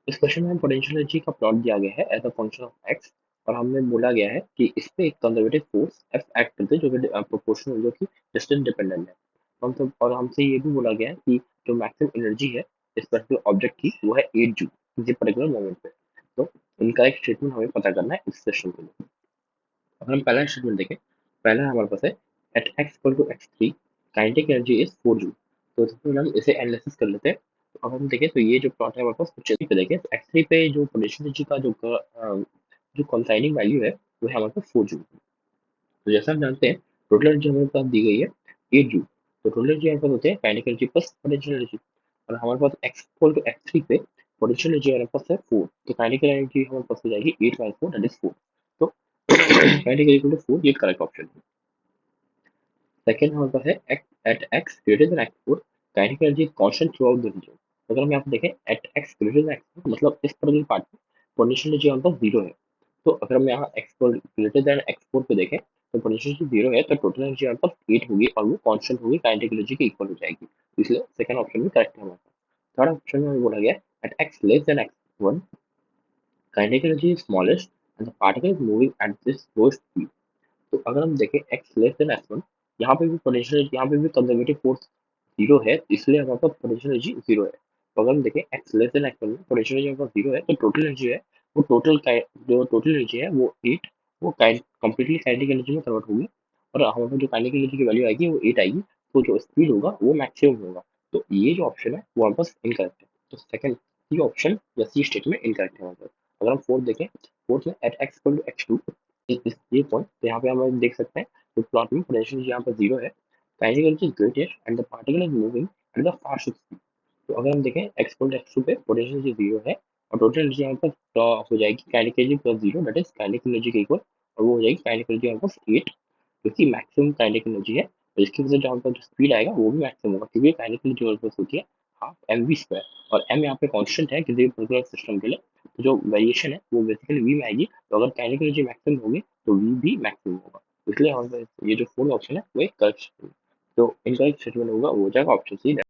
इस क्वेश्चन में potential energy का प्लॉट दिया गया है as a function of x और हमें बोला गया है कि इस पे एक कंजर्वेटिव फोर्स एफ एक्ट करते हैं जो कि प्रोपोर्शनल जो कि डिस्टेंस डिपेंडेंट है। हम और हमसे ये भी बोला गया है कि जो मैक्सिमम एनर्जी है इस पर्टिकुलर ऑब्जेक्ट की वो है 8 जूल किसी पर्टिकुलर मोमेंट पे। तो इनका एक स्टेटमेंट हमें पता करना है इस सेशन के लिए। अगर हम पहला स्टेटमेंट देखें, पहला हमारे पास है at x equal to x three kinetic energy is 4 joule. तो सबसे पहले हम इसे एनालिसिस कर लेते हैं। तो अब हम देखें तो ये जो प्लॉट है हमारे पास कुछ इसी पे देखें तो एक्स थ्री पे जो पोटेंशियल एनर्जी का जो कंसाइनिंग वैल्यू है वो है हमारे पास 4 जूल। तो जैसा हम जानते हैं टोटल एनर्जी हमारे पास दी गई है 8 जूल। तो टोटल एनर्जी हमारे पास होते हैं kinetic energy plus potential energy. और हमारे पास X equal to x three पे पोटेंशियल एनर्जी हमारे पास है 4, तो काइनेटिक एनर्जी हमारे पास हो जाएगी 8 बाई 4 दैट इज 4। तो काइनेटिक इक्वल टू 4 ये करेक्ट ऑप्शन है। सेकंड हमारे पास है at x greater than x four kinetic energy constant throughout the region. अगर हम यहाँ पे देखें at x greater than x four मतलब इस पर्टिकुलर पार्ट में पोटेंशियल एनर्जी हमारे पास जीरो है। तो अगर हम यहाँ x four greater than x four पे देखें तो पोटेंशियल एनर्जी जीरो है तो टोटल एनर्जी हमारे पास 8 होगी और वो कांस्टेंट होगी काइनेटिक एनर्जी के इक्वल हो जाएगी। इसलिए सेकंड ऑप्शन भी करेक्ट है हमारे पास। थर्ड ऑप्शन में हमें बोला गया at x less than x one kinetic energy is smallest and the particle is moving at this lowest speed. तो अगर हम देखें x लेस देन x1 यहाँ पे भी पोटेंशियल यहाँ पे भी कंजर्वेटिव फोर्स जीरो है इसलिए हमारे पास पोटेंशियल एनर्जी जीरो है। तो अगर हम देखें x लेस देन x1 में पोटेंशियल एनर्जी हमारे पास जीरो है तो टोटल एनर्जी है वो जो टोटल एनर्जी है वो 8 वो कंप्लीटली काइनेटिक एनर्जी में कन्वर्ट होगी और हमारे पास जो काइनेटिक एनर्जी की वैल्यू आएगी वो 8 आएगी। तो जो स्पीड होगा वो मैक्सिमम होगा। तो ये जो ऑप्शन है वो हमारे पास इनकरेक्ट है। तो सेकंड सी ऑप्शन या सी स्टेटमेंट इनकरेक्ट है हमारे पास। अगर हम फोर्थ देखें, फोर्थ में at x equal to x two ये पॉइंट तो यहाँ पे हम देख सकते हैं तो प्लॉट में पोटेंशियल यहाँ पर जीरो है kinetic energy greatest and the particle is moving at the fast speed. तो अगर हम देखें x equal to x two पे पोटेंशियल एनर्जी जीरो है और टोटल एनर्जी यहाँ पर हो जाएगी kinetic energy plus zero that is kinetic energy के इक्वल और वो हो जाएगी काइनेटिक एनर्जी यहाँ पर 8 जो कि मैक्सिमम काइनेटिक एनर्जी है। और इसकी वजह से जहाँ पर जो स्पीड आएगा वो भी मैक्सिमम होगा क्योंकि काइनेटिक एनर्जी हमारे पास होती है हाफ एम वी स्क्वायर और एम यहाँ पे कांस्टेंट है किसी भी पर्टिकुलर सिस्टम के लिए। तो जो वेरिएशन है वो बेसिकली वी में आएगी। तो अगर काइनेटिक एनर्जी मैक्सिमम होगी तो वी भी मैक्सिमम होगा। इसलिए हमारे पास ये जो फोर्थ ऑप्शन है वो एक करेक्ट स्टेटमेंट। तो इनकरेक्ट स्टेटमेंट होगा वो हो जाएगा ऑप्शन सी।